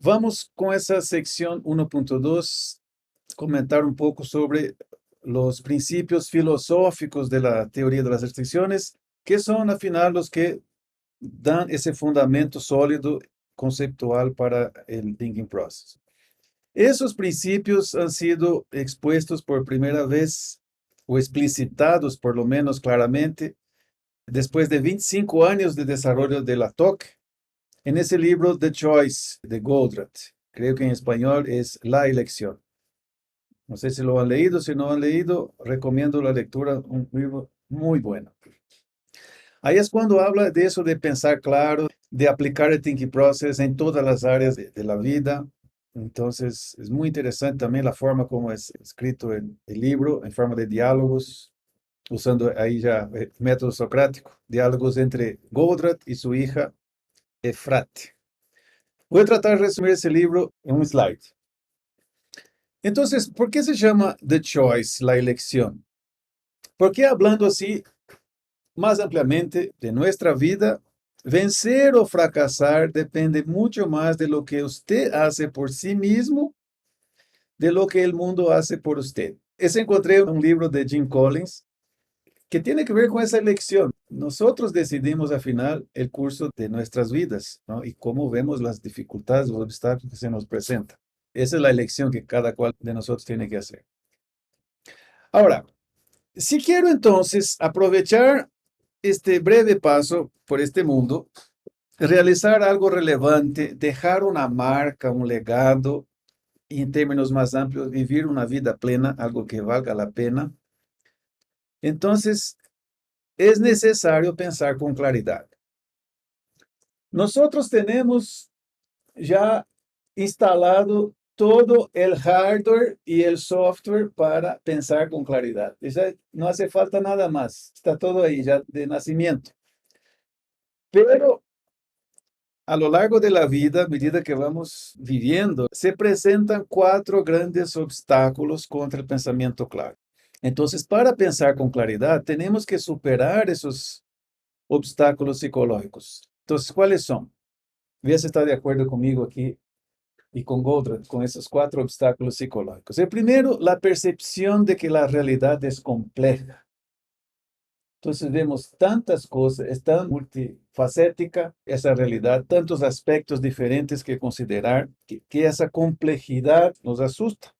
Vamos con esa sección 1.2, comentar un poco sobre los principios filosóficos de la teoría de las restricciones, que son al final los que dan ese fundamento sólido conceptual para el thinking process. Esos principios han sido expuestos por primera vez o explicitados por lo menos claramente después de 25 años de desarrollo de la TOC en ese libro The Choice de Goldratt. Creo que en español es La elección. No sé si lo han leído, si no han leído, recomiendo la lectura, un libro muy bueno. Ahí es cuando habla de eso de pensar claro, de aplicar el thinking process en todas las áreas de la vida. Entonces, es muy interesante también la forma como es escrito el libro, en forma de diálogos, usando ahí ya el método socrático, diálogos entre Goldratt y su hija Efrate. Voy a tratar de resumir ese libro en un slide. Entonces, ¿por qué se llama The Choice, la elección? Porque hablando así más ampliamente de nuestra vida, vencer o fracasar depende mucho más de lo que usted hace por sí mismo, de lo que el mundo hace por usted. Encontré un libro de Jim Collins que tiene que ver con esa elección. Nosotros decidimos al final el curso de nuestras vidas, ¿no? Y cómo vemos las dificultades, los obstáculos que se nos presentan. Esa es la elección que cada cual de nosotros tiene que hacer. Ahora, si quiero entonces aprovechar este breve paso por este mundo, realizar algo relevante, dejar una marca, un legado, y en términos más amplios, vivir una vida plena, algo que valga la pena, entonces es necesario pensar con claridad. Nosotros tenemos ya instalado todo el hardware y el software para pensar con claridad. No hace falta nada más, está todo ahí ya de nacimiento. Pero a lo largo de la vida, a medida que vamos viviendo, se presentan 4 grandes obstáculos contra el pensamiento claro. Entonces, para pensar con claridad, tenemos que superar esos obstáculos psicológicos. Entonces, ¿cuáles son? Voy a estar de acuerdo conmigo aquí y con Goldratt, con esos 4 obstáculos psicológicos. El primero, la percepción de que la realidad es compleja. Entonces vemos tantas cosas, es tan multifacética esa realidad, tantos aspectos diferentes que considerar, que esa complejidad nos asusta.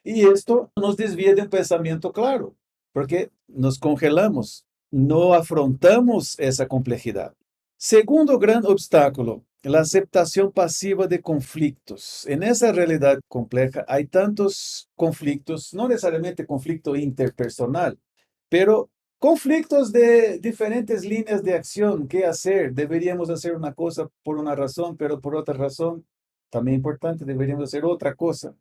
Y esto nos desvía de un pensamiento claro, porque nos congelamos, no afrontamos esa complejidad. Segundo gran obstáculo, la aceptación pasiva de conflictos. En esa realidad compleja hay tantos conflictos, no necesariamente conflicto interpersonal, pero conflictos de diferentes líneas de acción. ¿Qué hacer? Deberíamos hacer una cosa por una razón, pero por otra razón, también importante, deberíamos hacer otra cosa.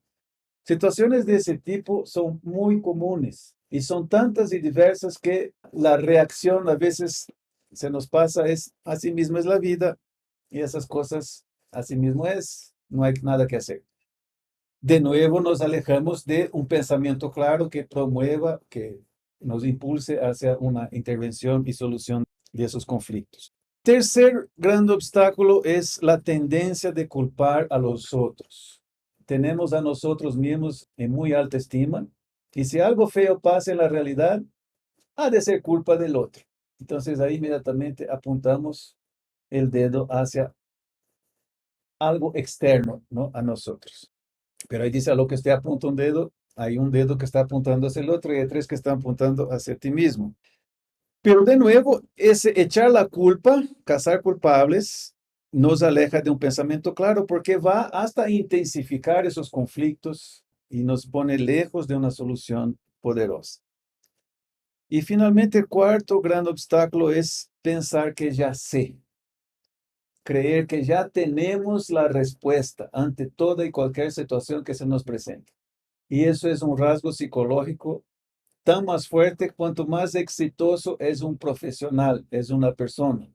Situaciones de ese tipo son muy comunes y son tantas y diversas que la reacción a veces se nos pasa, es así mismo es la vida y esas cosas así mismo es, no hay nada que hacer. De nuevo nos alejamos de un pensamiento claro que promueva, que nos impulse hacia una intervención y solución de esos conflictos. Tercer gran obstáculo es la tendencia de culpar a los otros. Tenemos a nosotros mismos en muy alta estima y si algo feo pasa en la realidad, ha de ser culpa del otro. Entonces ahí inmediatamente apuntamos el dedo hacia algo externo, ¿no? A nosotros. Pero ahí dice a lo que esté apunta un dedo, hay un dedo que está apuntando hacia el otro y hay 3 que están apuntando hacia ti mismo. Pero de nuevo, ese echar la culpa, cazar culpables, nos aleja de un pensamiento claro porque va hasta intensificar esos conflictos y nos pone lejos de una solución poderosa. Y finalmente, el cuarto gran obstáculo es pensar que ya sé, creer que ya tenemos la respuesta ante toda y cualquier situación que se nos presente. Y eso es un rasgo psicológico tan más fuerte cuanto más exitoso es un profesional, es una persona.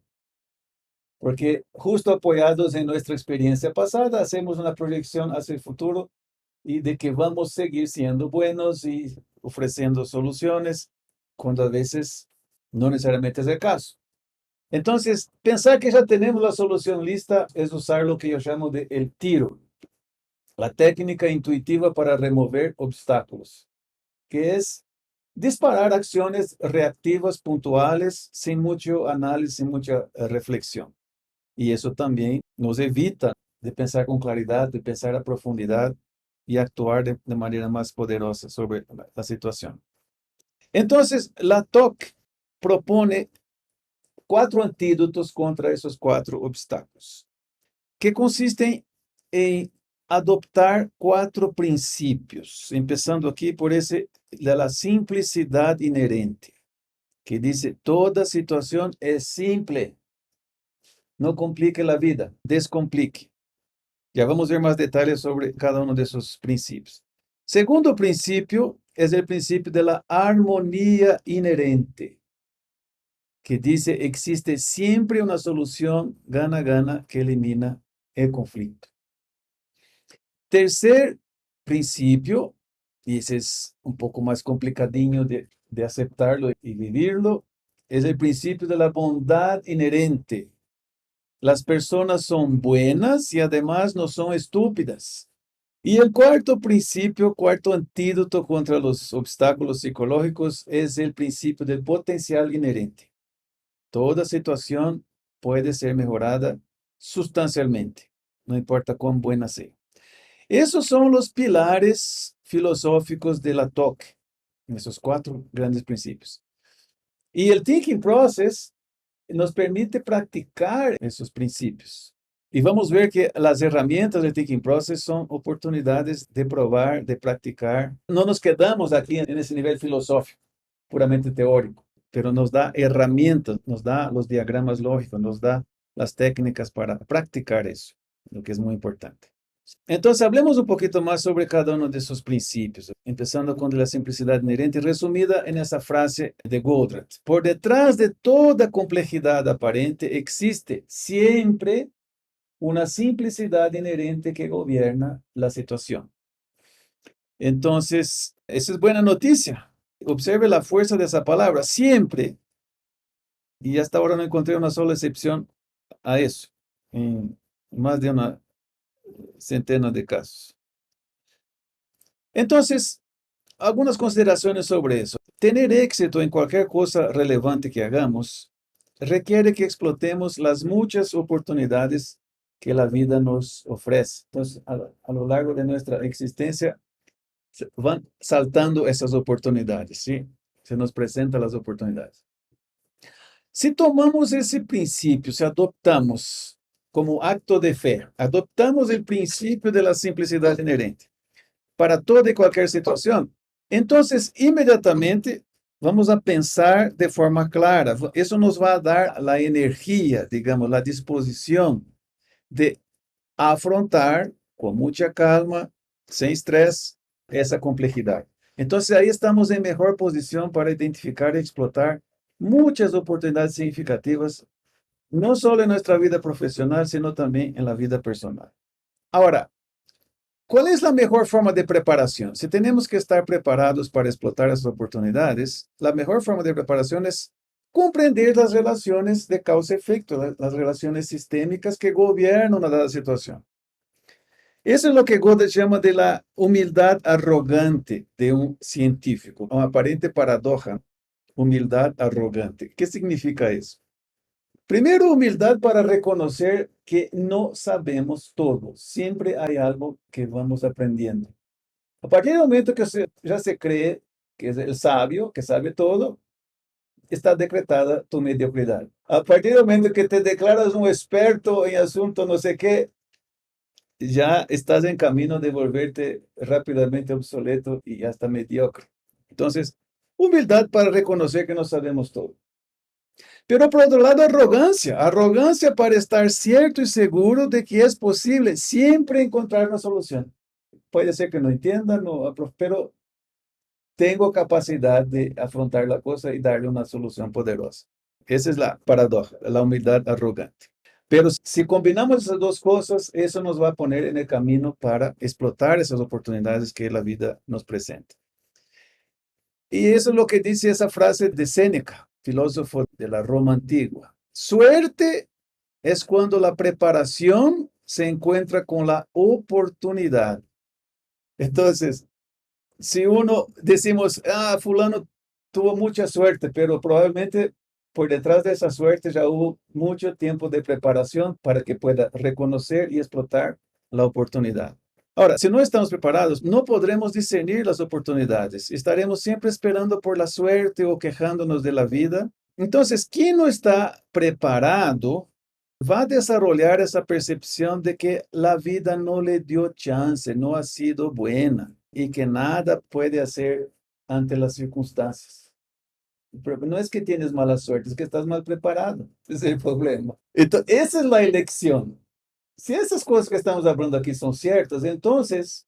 Porque justo apoyados en nuestra experiencia pasada, hacemos una proyección hacia el futuro y de que vamos a seguir siendo buenos y ofreciendo soluciones, cuando a veces no necesariamente es el caso. Entonces, pensar que ya tenemos la solución lista es usar lo que yo llamo de el tiro, la técnica intuitiva para remover obstáculos, que es disparar acciones reactivas puntuales sin mucho análisis, sin mucha reflexión. Y eso también nos evita de pensar con claridad, de pensar a profundidad y actuar de manera más poderosa sobre la situación. Entonces, la TOC propone 4 antídotos contra esos 4 obstáculos, que consisten en adoptar 4 princípios, empezando aquí por ese de la simplicidad inherente, que dice, toda situación es simple, no complique la vida, descomplique. Ya vamos a ver más detalles sobre cada uno de esos principios. Segundo principio es el principio de la armonía inherente, que dice, existe siempre una solución gana-gana que elimina el conflicto. Tercer principio, y ese es un poco más complicadinho de aceptarlo y vivirlo, es el principio de la bondad inherente. Las personas son buenas y además no son estúpidas. Y el cuarto principio, cuarto antídoto contra los obstáculos psicológicos es el principio del potencial inherente. Toda situación puede ser mejorada sustancialmente, no importa cuán buena sea. Esos son los pilares filosóficos de la TOC, esos 4 grandes principios. Y el thinking process nos permite practicar esos principios. Y vamos a ver que las herramientas del thinking process son oportunidades de probar, de practicar. No nos quedamos aquí en ese nivel filosófico, puramente teórico, pero nos da herramientas, nos da los diagramas lógicos, nos da las técnicas para practicar eso, lo que es muy importante. Entonces, hablemos un poquito más sobre cada uno de esos principios, empezando con la simplicidad inherente, resumida en esa frase de Goldratt. Por detrás de toda complejidad aparente existe siempre una simplicidad inherente que gobierna la situación. Entonces, esa es buena noticia. Observe la fuerza de esa palabra, siempre. Y hasta ahora no encontré una sola excepción a eso, en más de una centena de casos. Entonces, algunas consideraciones sobre eso. Tener éxito en cualquier cosa relevante que hagamos requiere que explotemos las muchas oportunidades que la vida nos ofrece. Entonces, a lo largo de nuestra existencia, van saltando esas oportunidades, ¿sí? Se nos presentan las oportunidades. Si tomamos ese principio, si adoptamos como acto de fe, adoptamos el principio de la simplicidad inherente para toda y cualquier situación, entonces inmediatamente vamos a pensar de forma clara. Eso nos va a dar la energía, digamos, la disposición de afrontar con mucha calma, sin estrés, esa complejidad. Entonces ahí estamos en mejor posición para identificar y explotar muchas oportunidades significativas, no solo en nuestra vida profesional, sino también en la vida personal. Ahora, ¿cuál es la mejor forma de preparación? Si tenemos que estar preparados para explotar esas oportunidades, la mejor forma de preparación es comprender las relaciones de causa-efecto, las relaciones sistémicas que gobiernan una dada situación. Eso es lo que Goethe llama de la humildad arrogante de un científico, una aparente paradoja, humildad arrogante. ¿Qué significa eso? Primero, humildad para reconocer que no sabemos todo. Siempre hay algo que vamos aprendiendo. A partir del momento que ya se cree que es el sabio, que sabe todo, está decretada tu mediocridad. A partir del momento que te declaras un experto en asunto no sé qué, ya estás en camino de volverte rápidamente obsoleto y hasta mediocre. Entonces, humildad para reconocer que no sabemos todo. Pero por otro lado, arrogancia. Arrogancia para estar cierto y seguro de que es posible siempre encontrar una solución. Puede ser que no entiendan, no, pero tengo capacidad de afrontar la cosa y darle una solución poderosa. Esa es la paradoja, la humildad arrogante. Pero si combinamos esas dos cosas, eso nos va a poner en el camino para explotar esas oportunidades que la vida nos presenta. Y eso es lo que dice esa frase de Séneca, filósofo de la Roma antigua. Suerte es cuando la preparación se encuentra con la oportunidad. Entonces, si uno decimos, fulano tuvo mucha suerte, pero probablemente por detrás de esa suerte ya hubo mucho tiempo de preparación para que pueda reconocer y explotar la oportunidad. Ahora, si no estamos preparados, no podremos discernir las oportunidades. Estaremos siempre esperando por la suerte o quejándonos de la vida. Entonces, quien no está preparado va a desarrollar esa percepción de que la vida no le dio chance, no ha sido buena y que nada puede hacer ante las circunstancias. Pero no es que tienes mala suerte, es que estás mal preparado. Ese es el problema. Entonces, esa es la elección. Si esas cosas que estamos hablando aquí son ciertas, entonces,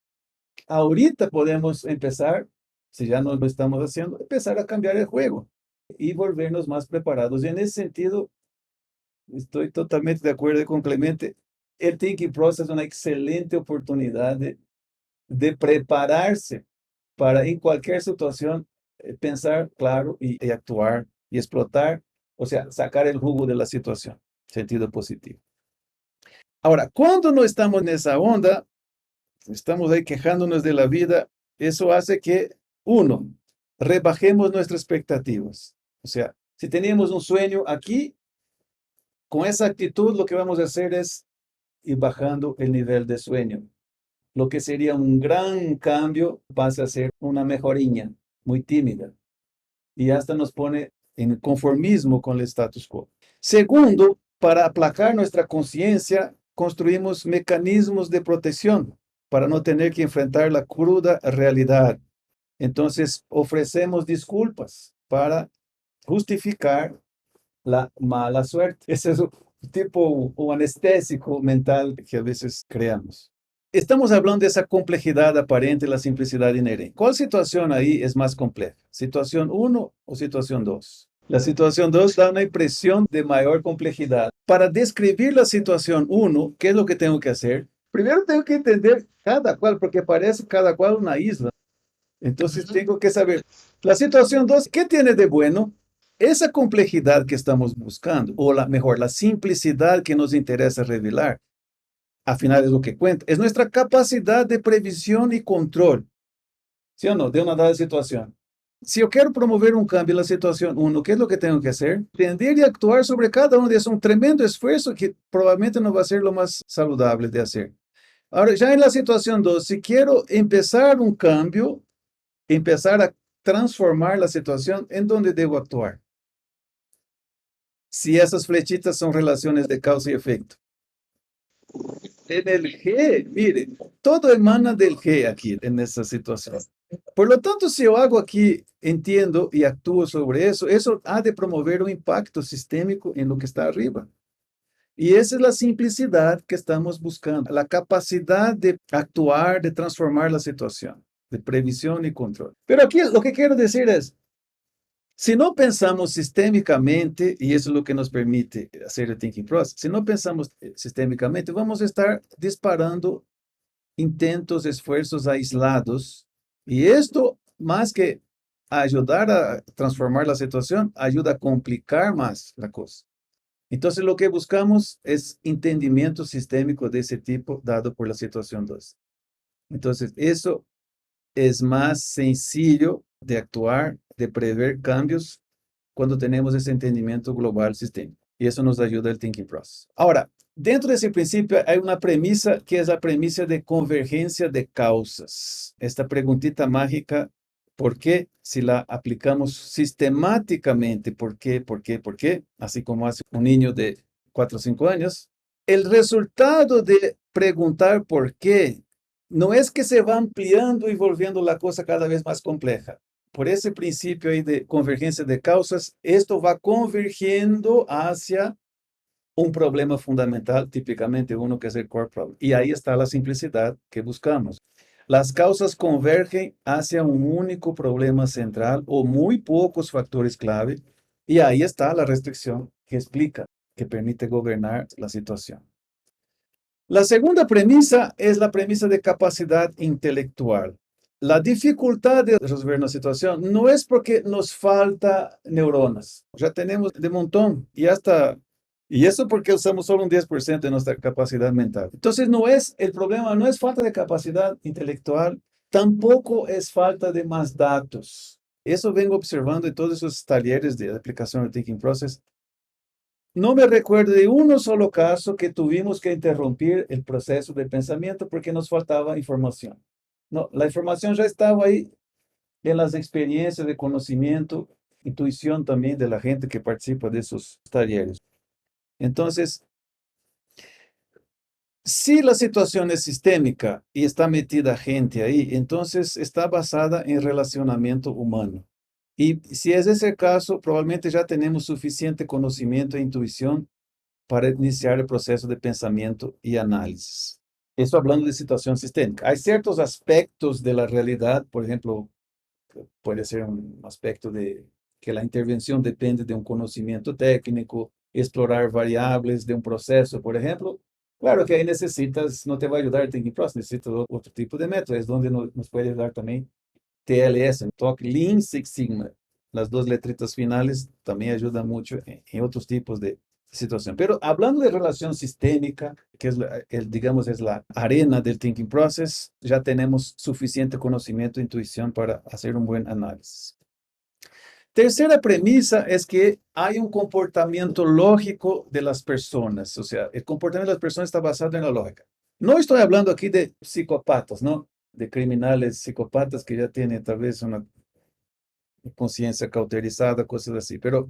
ahorita podemos empezar, si ya no lo estamos haciendo, empezar a cambiar el juego y volvernos más preparados. Y en ese sentido, estoy totalmente de acuerdo con Clemente. El Thinking Process es una excelente oportunidad de prepararse para en cualquier situación pensar claro y actuar y explotar, o sea, sacar el jugo de la situación, sentido positivo. Ahora, cuando no estamos en esa onda, estamos ahí quejándonos de la vida, eso hace que, uno, rebajemos nuestras expectativas. O sea, si teníamos un sueño aquí, con esa actitud lo que vamos a hacer es ir bajando el nivel de sueño. Lo que sería un gran cambio pasa a ser una mejoriña muy tímida y hasta nos pone en conformismo con el status quo. Segundo, para aplacar nuestra conciencia, construimos mecanismos de protección para no tener que enfrentar la cruda realidad. Entonces, ofrecemos disculpas para justificar la mala suerte. Ese es un tipo un anestésico mental que a veces creamos. Estamos hablando de esa complejidad aparente y la simplicidad inherente. ¿Cuál situación ahí es más compleja? ¿Situación 1 o situación 2? La situación 2 da una impresión de mayor complejidad. Para describir la situación 1, ¿qué es lo que tengo que hacer? Primero tengo que entender cada cual, porque parece cada cual una isla. Entonces tengo que saber, la situación 2, ¿qué tiene de bueno? Esa complejidad que estamos buscando, o mejor, la simplicidad que nos interesa revelar, al final es lo que cuenta, es nuestra capacidad de previsión y control, ¿sí o no? De una dada situación. Si yo quiero promover un cambio en la situación 1, ¿qué es lo que tengo que hacer? Entender y actuar sobre cada uno de esos, un tremendo esfuerzo que probablemente no va a ser lo más saludable de hacer. Ahora, ya en la situación 2, si quiero empezar un cambio, empezar a transformar la situación, ¿en dónde debo actuar? Si esas flechitas son relaciones de causa y efecto. En el G, mire, todo emana del G aquí en esta situación. Por lo tanto, si yo hago aquí, entiendo y actúo sobre eso, eso ha de promover un impacto sistémico en lo que está arriba. Y esa es la simplicidad que estamos buscando, la capacidad de actuar, de transformar la situación, de previsión y control. Pero aquí lo que quiero decir es, si no pensamos sistémicamente, y eso es lo que nos permite hacer el Thinking Process, si no pensamos sistémicamente, vamos a estar disparando intentos, esfuerzos aislados, y esto, más que ayudar a transformar la situación, ayuda a complicar más la cosa. Entonces, lo que buscamos es entendimiento sistémico de ese tipo dado por la situación 2. Entonces, eso es más sencillo de actuar, de prever cambios cuando tenemos ese entendimiento global sistémico. Y eso nos ayuda el Thinking Process. Ahora, dentro de ese principio hay una premisa que es la premisa de convergencia de causas. Esta preguntita mágica, ¿por qué? Si la aplicamos sistemáticamente, ¿por qué? ¿Por qué? ¿Por qué? Así como hace un niño de 4 o 5 años. El resultado de preguntar por qué no es que se va ampliando y volviendo la cosa cada vez más compleja. Por ese principio ahí de convergencia de causas, esto va convergiendo hacia un problema fundamental, típicamente uno que es el core problem. Y ahí está la simplicidad que buscamos. Las causas convergen hacia un único problema central o muy pocos factores clave. Y ahí está la restricción que explica, que permite gobernar la situación. La segunda premisa es la premisa de capacidad intelectual. La dificultad de resolver una situación no es porque nos falta neuronas. Ya tenemos de montón y hasta Y eso porque usamos solo un 10% de nuestra capacidad mental. Entonces, el problema no es falta de capacidad intelectual, tampoco es falta de más datos. Eso vengo observando en todos esos talleres de aplicación de Thinking Process. No me recuerdo de uno solo caso que tuvimos que interrumpir el proceso de pensamiento porque nos faltaba información. No, la información ya estaba ahí en las experiencias de conocimiento, intuición también de la gente que participa de esos talleres. Entonces, si la situación es sistémica y está metida gente ahí, entonces está basada en relacionamiento humano. Y si es ese caso, probablemente ya tenemos suficiente conocimiento e intuición para iniciar el proceso de pensamiento y análisis. Eso hablando de situación sistémica. Hay ciertos aspectos de la realidad, por ejemplo, puede ser un aspecto de que la intervención depende de un conocimiento técnico, explorar variables de un proceso, por ejemplo. Claro que ahí necesitas, no te va a ayudar el Thinking Process, necesitas otro tipo de método, es donde nos puede ayudar también TLS, TOC, Lean Six Sigma. Las dos letritas finales también ayudan mucho en otros tipos de situación. Pero hablando de relación sistémica, que es, digamos, es la arena del Thinking Process, ya tenemos suficiente conocimiento e intuición para hacer un buen análisis. Tercera premisa es que hay un comportamiento lógico de las personas, o sea, el comportamiento de las personas está basado en la lógica. No estoy hablando aquí de psicópatas, ¿no? De criminales psicópatas que ya tienen tal vez una conciencia cauterizada, cosas así, pero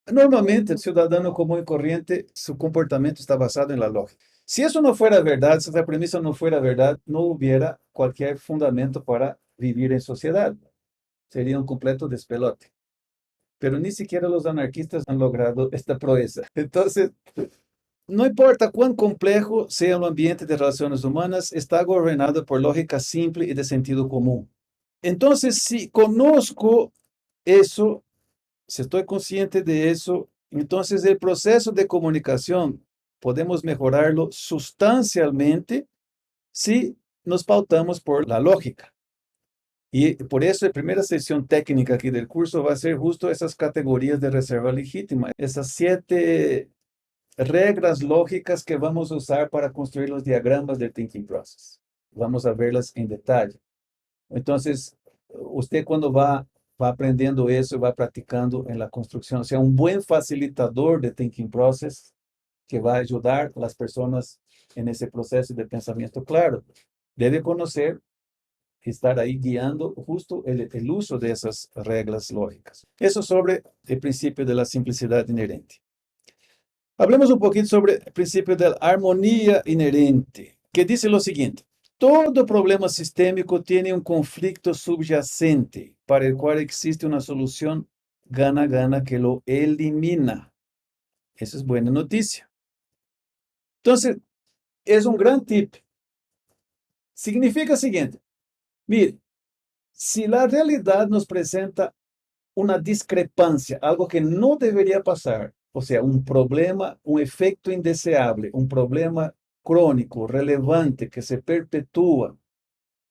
normalmente el ciudadano común y corriente, su comportamiento está basado en la lógica. Si eso no fuera verdad, si esa premisa no fuera verdad, no hubiera cualquier fundamento para vivir en sociedad. Sería un completo despelote. Pero ni siquiera los anarquistas han logrado esta proeza. Entonces, no importa cuán complejo sea el ambiente de relaciones humanas, está gobernado por lógica simple y de sentido común. Entonces, si conozco eso, si estoy consciente de eso, entonces el proceso de comunicación podemos mejorarlo sustancialmente si nos pautamos por la lógica. Y por eso la primera sesión técnica aquí del curso va a ser justo esas categorías de reserva legítima, esas 7 reglas lógicas que vamos a usar para construir los diagramas del Thinking Process. Vamos a verlas en detalle. Entonces, usted cuando va aprendiendo eso y va practicando en la construcción, sea un buen facilitador de Thinking Process que va a ayudar a las personas en ese proceso de pensamiento claro. Debe conocer estar ahí guiando justo el uso de esas reglas lógicas. Eso sobre el principio de la simplicidad inherente. Hablemos un poquito sobre el principio de la armonía inherente, que dice lo siguiente. Todo problema sistémico tiene un conflicto subyacente para el cual existe una solución gana-gana que lo elimina. Esa es buena noticia. Entonces, es un gran tip. Significa lo siguiente. Mire, si la realidad nos presenta una discrepancia, algo que no debería pasar, o sea, un problema, un efecto indeseable, un problema crónico, relevante, que se perpetúa.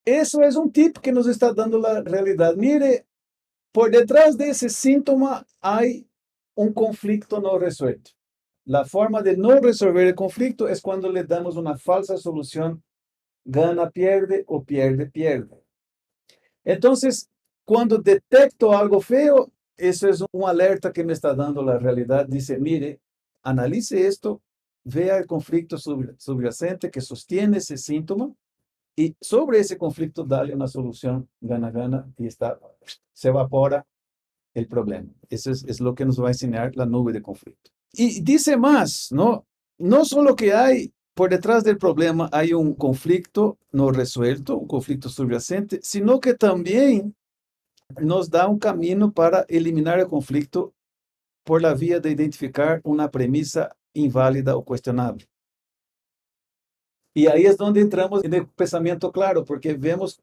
Eso es un tip que nos está dando la realidad. Mire, por detrás de ese síntoma hay un conflicto no resuelto. La forma de no resolver el conflicto es cuando le damos una falsa solución, gana, pierde o pierde, pierde. Entonces, cuando detecto algo feo, eso es un alerta que me está dando la realidad. Dice, mire, analice esto, vea el conflicto subyacente que sostiene ese síntoma y sobre ese conflicto dale una solución gana-gana y se evapora el problema. Eso es lo que nos va a enseñar la nube de conflicto. Y dice más, ¿no? No solo que hay por detrás del problema hay un conflicto no resuelto, un conflicto subyacente, sino que también nos da un camino para eliminar el conflicto por la vía de identificar una premisa inválida o cuestionable. Y ahí es donde entramos en el pensamiento claro, porque vemos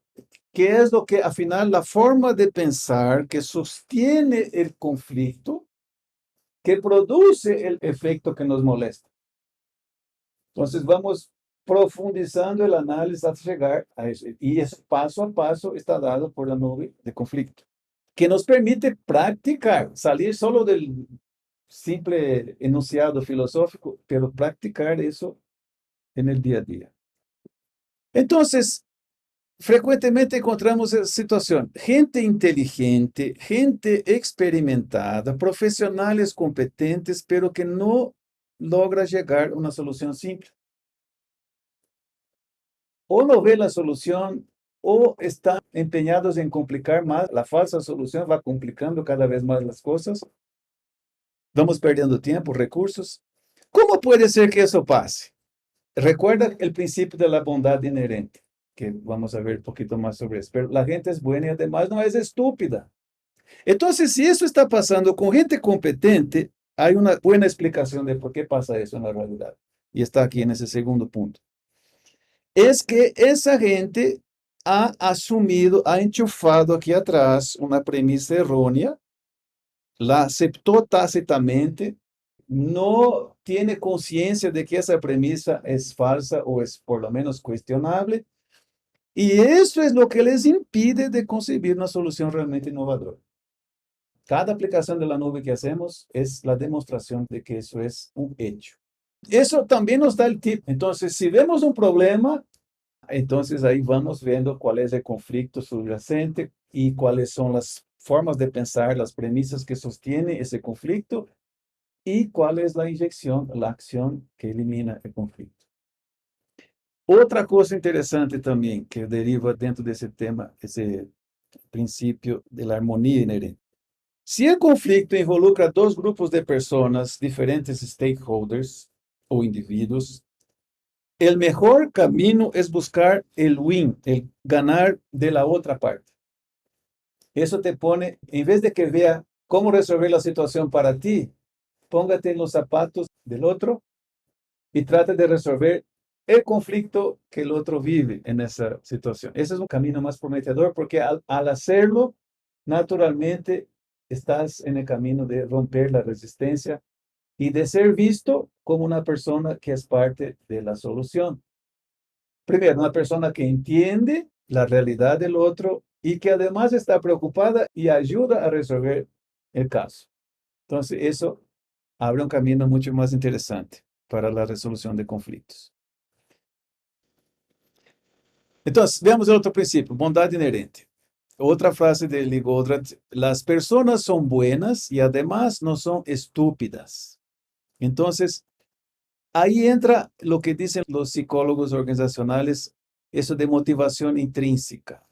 qué es lo que, al final, la forma de pensar que sostiene el conflicto, que produce el efecto que nos molesta. Entonces, vamos profundizando el análisis hasta llegar a eso. Y eso paso a paso está dado por la nube de conflicto, que nos permite practicar, salir solo del simple enunciado filosófico, pero practicar eso en el día a día. Entonces, frecuentemente encontramos esa situación. Gente inteligente, gente experimentada, profesionales competentes, pero que no logra llegar a una solución simple. O no ve la solución o están empeñados en complicar más. La falsa solución va complicando cada vez más las cosas. Vamos perdiendo tiempo, recursos. ¿Cómo puede ser que eso pase? Recuerda el principio de la bondad inherente, que vamos a ver un poquito más sobre eso. Pero la gente es buena y además no es estúpida. Entonces, si eso está pasando con gente competente, hay una buena explicación de por qué pasa eso en la realidad. Y está aquí en ese segundo punto. Es que esa gente ha asumido, ha enchufado aquí atrás una premisa errónea, la aceptó tácitamente, no tiene conciencia de que esa premisa es falsa o es por lo menos cuestionable, y eso es lo que les impide de concebir una solución realmente innovadora. Cada aplicación de la nube que hacemos es la demostración de que eso es un hecho. Eso también nos da el tip. Entonces, si vemos un problema, entonces ahí vamos viendo cuál es el conflicto subyacente y cuáles son las formas de pensar, las premisas que sostiene ese conflicto y cuál es la inyección, la acción que elimina el conflicto. Otra cosa interesante también que deriva dentro de ese tema, ese principio de la armonía inherente. Si el conflicto involucra dos grupos de personas, diferentes stakeholders o individuos, el mejor camino es buscar el win, el ganar de la otra parte. Eso te pone, en vez de que vea cómo resolver la situación para ti, póngate en los zapatos del otro y trate de resolver el conflicto que el otro vive en esa situación. Ese es un camino más prometedor porque al hacerlo, naturalmente estás en el camino de romper la resistencia y de ser visto como una persona que es parte de la solución. Primero, una persona que entiende la realidad del otro y que además está preocupada y ayuda a resolver el caso. Entonces, eso abre un camino mucho más interesante para la resolución de conflictos. Entonces, veamos el otro principio, bondad inherente. Otra frase de Lee Goldratt, las personas son buenas y además no son estúpidas. Entonces, ahí entra lo que dicen los psicólogos organizacionales, eso de motivación intrínseca.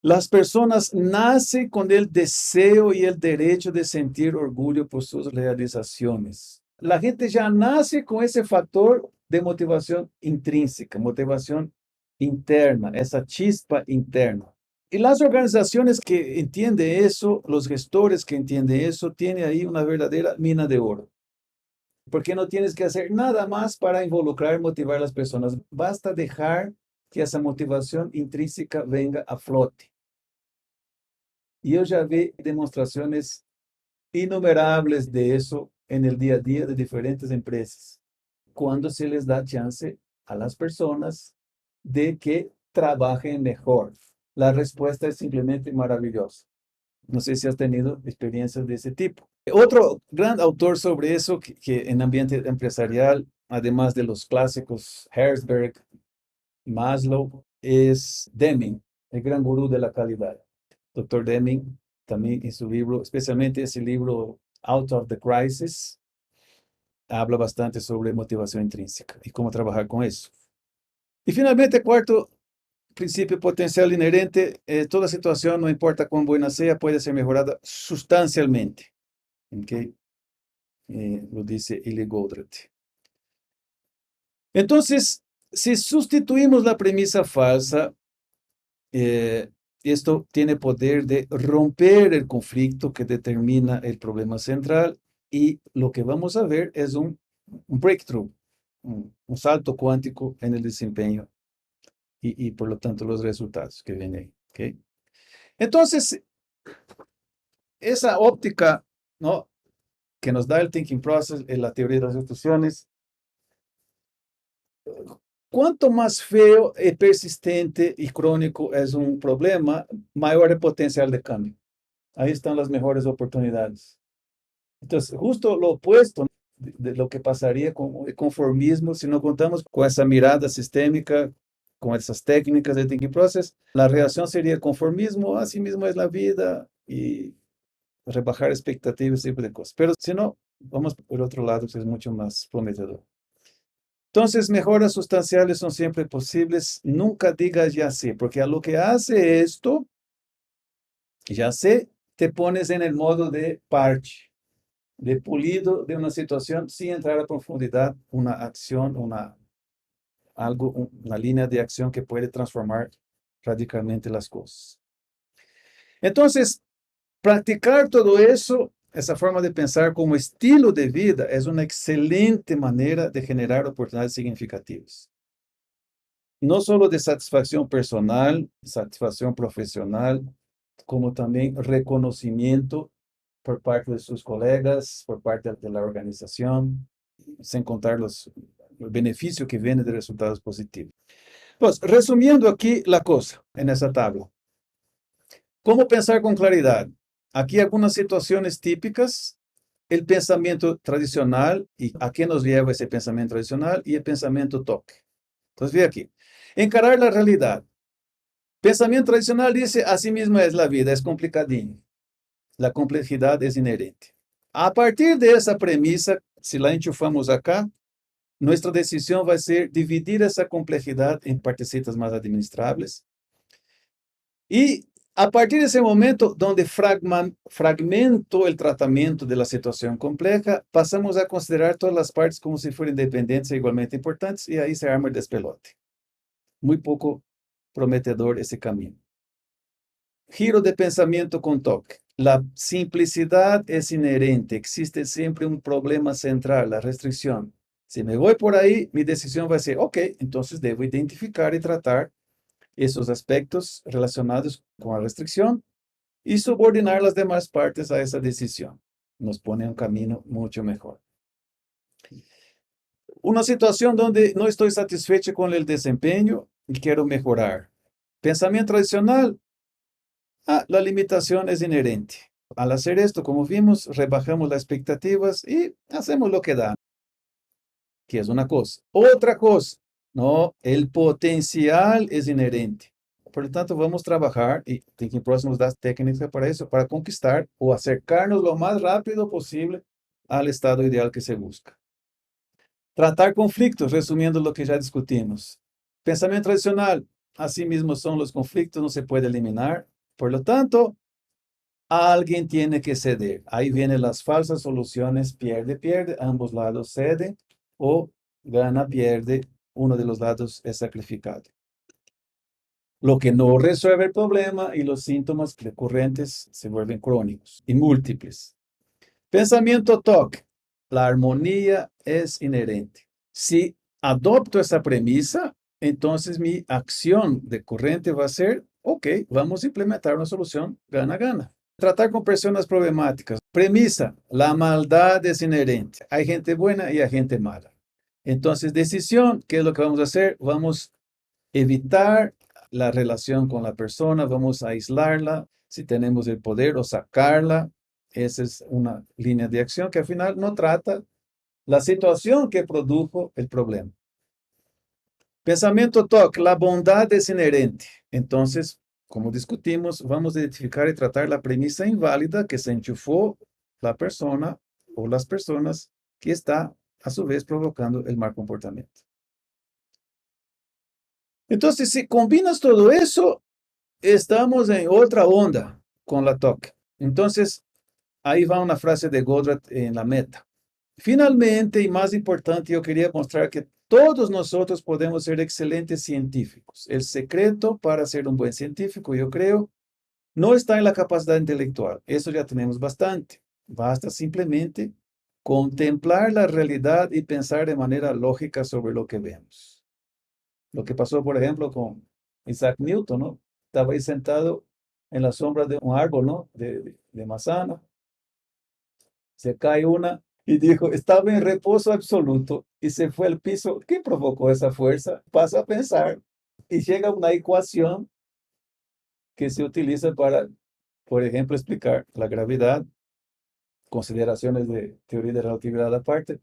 Las personas nacen con el deseo y el derecho de sentir orgullo por sus realizaciones. La gente ya nace con ese factor de motivación intrínseca, motivación interna, esa chispa interna. Y las organizaciones que entienden eso, los gestores que entienden eso, tienen ahí una verdadera mina de oro. Porque no tienes que hacer nada más para involucrar y motivar a las personas. Basta dejar que esa motivación intrínseca venga a flote. Y yo ya vi demostraciones innumerables de eso en el día a día de diferentes empresas, cuando se les da chance a las personas de que trabajen mejor. La respuesta es simplemente maravillosa. No sé si has tenido experiencias de ese tipo. Otro gran autor sobre eso, que en ambiente empresarial, además de los clásicos Herzberg, Maslow, es Deming, el gran gurú de la calidad. Doctor Deming, también en su libro, especialmente ese libro Out of the Crisis, habla bastante sobre motivación intrínseca y cómo trabajar con eso. Y finalmente, cuarto principio potencial inherente, toda situación, no importa cuán buena sea, puede ser mejorada sustancialmente. ¿Okay? Lo dice Eli Goldratt. Entonces, si sustituimos la premisa falsa, esto tiene poder de romper el conflicto que determina el problema central y lo que vamos a ver es un breakthrough, un salto cuántico en el desempeño y por lo tanto los resultados que vienen ahí. ¿Okay? Entonces, esa óptica, ¿no?, que nos da el thinking process en la teoría de las instituciones, cuanto más feo, persistente y crónico es un problema, mayor el potencial de cambio. Ahí están las mejores oportunidades. Entonces, justo lo opuesto de lo que pasaría con el conformismo si no contamos con esa mirada sistémica, con esas técnicas de Thinking Process, la reacción sería el conformismo, así mismo es la vida y rebajar expectativas, ese tipo de cosas. Pero si no, vamos por otro lado, que es mucho más prometedor. Entonces, mejoras sustanciales son siempre posibles. Nunca digas ya sé, porque a lo que hace esto, ya sé, te pones en el modo de parche, de pulido de una situación sin entrar a profundidad, una acción, una línea de acción que puede transformar radicalmente las cosas. Entonces, practicar todo eso, esa forma de pensar como estilo de vida, es una excelente manera de generar oportunidades significativas. No solo de satisfacción personal, satisfacción profesional, como también reconocimiento por parte de sus colegas, por parte de la organización, sin contar el beneficio que viene de resultados positivos. Pues, resumiendo aquí la cosa en esa tabla. ¿Cómo pensar con claridad? Aquí algunas situaciones típicas, el pensamiento tradicional y a qué nos lleva ese pensamiento tradicional y el pensamiento TOC. Entonces, ve aquí. Encarar la realidad. Pensamiento tradicional dice, así mismo es la vida, es complicadinho. La complejidad es inherente. A partir de esa premisa, si la enchufamos acá, nuestra decisión va a ser dividir esa complejidad en partecitas más administrables. Y a partir de ese momento, donde fragmento el tratamiento de la situación compleja, pasamos a considerar todas las partes como si fueran independientes e igualmente importantes, y ahí se arma el despelote. Muy poco prometedor ese camino. Giro de pensamiento con TOC. La simplicidad es inherente, existe siempre un problema central, la restricción. Si me voy por ahí, mi decisión va a ser, ok, entonces debo identificar y tratar esos aspectos relacionados con la restricción y subordinar las demás partes a esa decisión. Nos pone un camino mucho mejor. Una situación donde no estoy satisfecho con el desempeño y quiero mejorar. Pensamiento tradicional, la limitación es inherente. Al hacer esto, como vimos, rebajamos las expectativas y hacemos lo que da, que es una cosa. Otra cosa, no, el potencial es inherente. Por lo tanto, vamos a trabajar y Thinking Process nos da técnicas para eso, para conquistar o acercarnos lo más rápido posible al estado ideal que se busca. Tratar conflictos, resumiendo lo que ya discutimos. Pensamiento tradicional, así mismo son los conflictos, no se puede eliminar. Por lo tanto, alguien tiene que ceder. Ahí vienen las falsas soluciones, pierde, pierde, ambos lados ceden o gana, pierde, uno de los lados es sacrificado. Lo que no resuelve el problema y los síntomas recurrentes se vuelven crónicos y múltiples. Pensamiento TOC. La armonía es inherente. Si adopto esa premisa, entonces mi acción recurrente va a ser, ok, vamos a implementar una solución gana-gana. Tratar con personas problemáticas. Premisa, la maldad es inherente. Hay gente buena y hay gente mala. Entonces, decisión, ¿qué es lo que vamos a hacer? Vamos a evitar la relación con la persona, vamos a aislarla, si tenemos el poder o sacarla. Esa es una línea de acción que al final no trata la situación que produjo el problema. Pensamiento TOC, la bondad es inherente. Entonces, como discutimos, vamos a identificar y tratar la premisa inválida que se enchufó la persona o las personas que está a su vez provocando el mal comportamiento. Entonces, si combinas todo eso, estamos en otra onda con la TOC. Entonces, ahí va una frase de Goldratt en la meta. Finalmente, y más importante, yo quería mostrar que todos nosotros podemos ser excelentes científicos. El secreto para ser un buen científico, yo creo, no está en la capacidad intelectual. Eso ya tenemos bastante. Basta simplemente contemplar la realidad y pensar de manera lógica sobre lo que vemos. Lo que pasó, por ejemplo, con Isaac Newton, ¿no? Estaba ahí sentado en la sombra de un árbol, ¿no? De manzana. Se cae una y dijo, estaba en reposo absoluto y se fue al piso. ¿Qué provocó esa fuerza? Pasa a pensar y llega a una ecuación que se utiliza para, por ejemplo, explicar la gravedad consideraciones de teoría de relatividad aparte,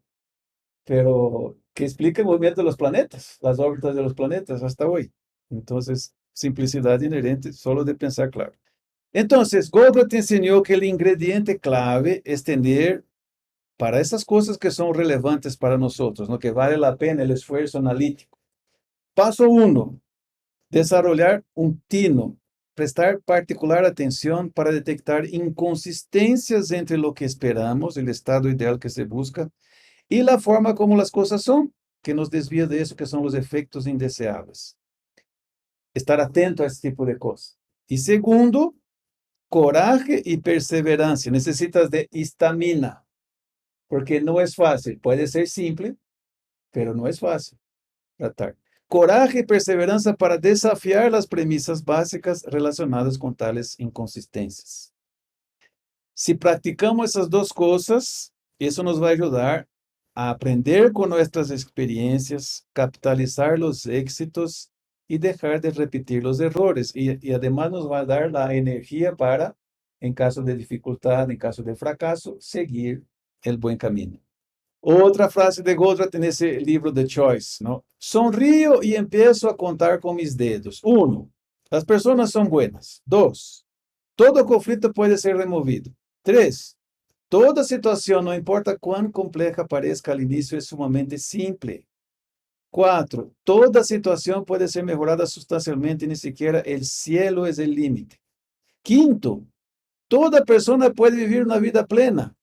pero que explica el movimiento de los planetas, las órbitas de los planetas hasta hoy. Entonces, simplicidad inherente solo de pensar claro. Entonces, Goldberg te enseñó que el ingrediente clave es tener, para esas cosas que son relevantes para nosotros, ¿no? Que vale la pena el esfuerzo analítico. Paso 1, desarrollar un tino, prestar particular atención para detectar inconsistencias entre lo que esperamos, el estado ideal que se busca, y la forma como las cosas son, que nos desvía de eso que son los efectos indeseables. Estar atento a ese tipo de cosas. Y segundo, coraje y perseverancia. Necesitas de estamina, porque no es fácil. Puede ser simple, pero no es fácil tratar. Coraje y perseverancia para desafiar las premisas básicas relacionadas con tales inconsistencias. Si practicamos esas dos cosas, eso nos va a ayudar a aprender con nuestras experiencias, capitalizar los éxitos y dejar de repetir los errores. Y además nos va a dar la energía para, en caso de dificultad, en caso de fracaso, seguir el buen camino. Otra frase de Goldratt en ese libro The Choice, ¿no? Sonrío y empiezo a contar con mis dedos. 1, las personas son buenas. 2, todo conflicto puede ser removido. 3, toda situación, no importa cuán compleja parezca al inicio, es sumamente simple. 4, toda situación puede ser mejorada sustancialmente, ni siquiera el cielo es el límite. 5, toda persona puede vivir una vida plena.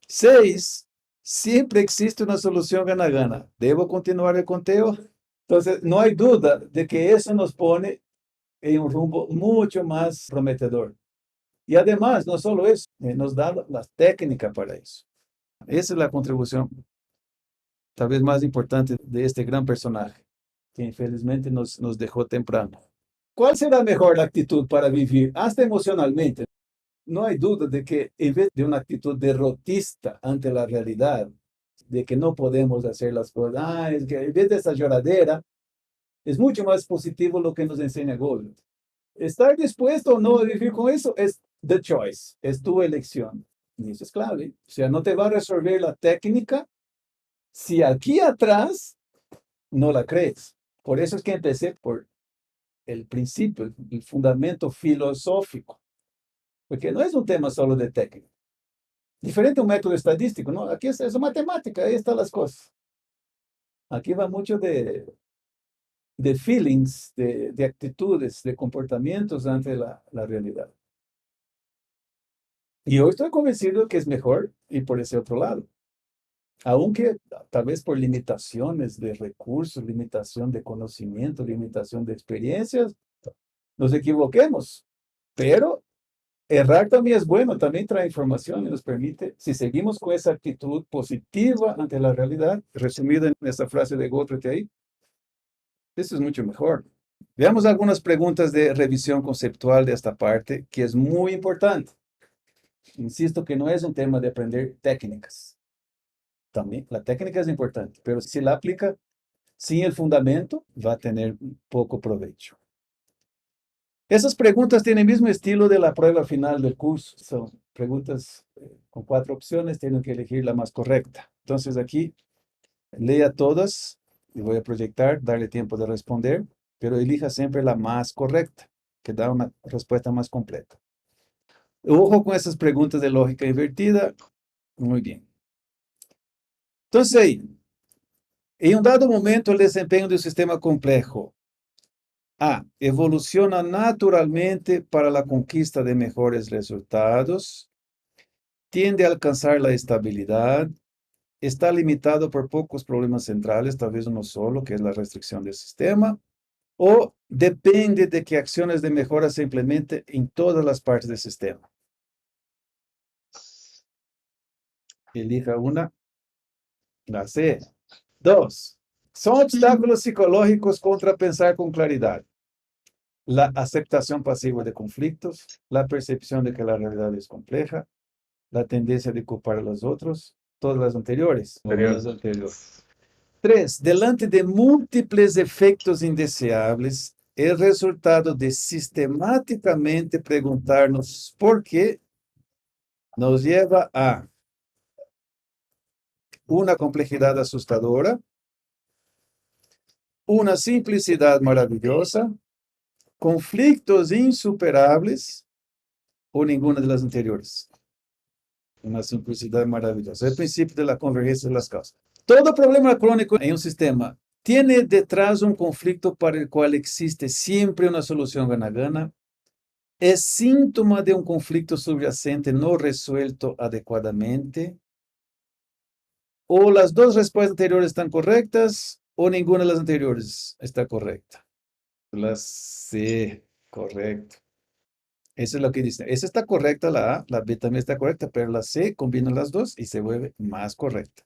6, siempre existe una solución gana-gana. ¿Debo continuar el conteo? Entonces, no hay duda de que eso nos pone en un rumbo mucho más prometedor. Y además, no solo eso, nos da la técnica para eso. Esa es la contribución tal vez más importante de este gran personaje, que infelizmente nos dejó temprano. ¿Cuál será mejor la actitud para vivir, hasta emocionalmente? No hay duda de que en vez de una actitud derrotista ante la realidad, de que no podemos hacer las cosas, es que en vez de esa lloradera, es mucho más positivo lo que nos enseña Goldberg. Estar dispuesto o no a vivir con eso es the choice, es tu elección. Y eso es clave. O sea, no te va a resolver la técnica si aquí atrás no la crees. Por eso es que empecé por el principio, el fundamento filosófico, porque no es un tema solo de técnica. Diferente a un método estadístico, ¿no? Aquí es matemática, ahí están las cosas. Aquí va mucho de feelings, de actitudes, de comportamientos ante la realidad. Y yo estoy convencido que es mejor ir por ese otro lado. Aunque tal vez por limitaciones de recursos, limitación de conocimiento, limitación de experiencias, nos equivoquemos. Pero errar también es bueno, también trae información y nos permite, si seguimos con esa actitud positiva ante la realidad, resumida en esa frase de Gottfried ahí, eso es mucho mejor. Veamos algunas preguntas de revisión conceptual de esta parte, que es muy importante. Insisto que no es un tema de aprender técnicas. También la técnica es importante, pero si la aplica sin el fundamento, va a tener poco provecho. Esas preguntas tienen el mismo estilo de la prueba final del curso. Son preguntas con 4 opciones, tienen que elegir la más correcta. Entonces aquí, lea todas y voy a proyectar, darle tiempo de responder, pero elija siempre la más correcta, que da una respuesta más completa. Ojo con esas preguntas de lógica invertida. Muy bien. Entonces ahí, en un dado momento el desempeño de un sistema complejo A, evoluciona naturalmente para la conquista de mejores resultados, tiende a alcanzar la estabilidad, está limitado por pocos problemas centrales, tal vez uno solo, que es la restricción del sistema, o depende de que acciones de mejora se implementen en todas las partes del sistema. Elija una. La C. 2. Son obstáculos psicológicos contra pensar con claridad. La aceptación pasiva de conflictos, la percepción de que la realidad es compleja, la tendencia de culpar a los otros, todas las anteriores. Anterior. 3. Delante de múltiples efectos indeseables, el resultado de sistemáticamente preguntarnos por qué nos lleva a una complejidad asustadora, una simplicidad maravillosa, conflictos insuperables o ninguna de las anteriores. Una simplicidad maravillosa. El principio de la convergencia de las causas. Todo problema crónico en un sistema tiene detrás un conflicto para el cual existe siempre una solución gana-gana. Es síntoma de un conflicto subyacente no resuelto adecuadamente. O las dos respuestas anteriores están correctas o ninguna de las anteriores está correcta. La C, correcto. Eso es lo que dice. Esa está correcta, la A, la B también está correcta, pero la C combina las dos y se vuelve más correcta.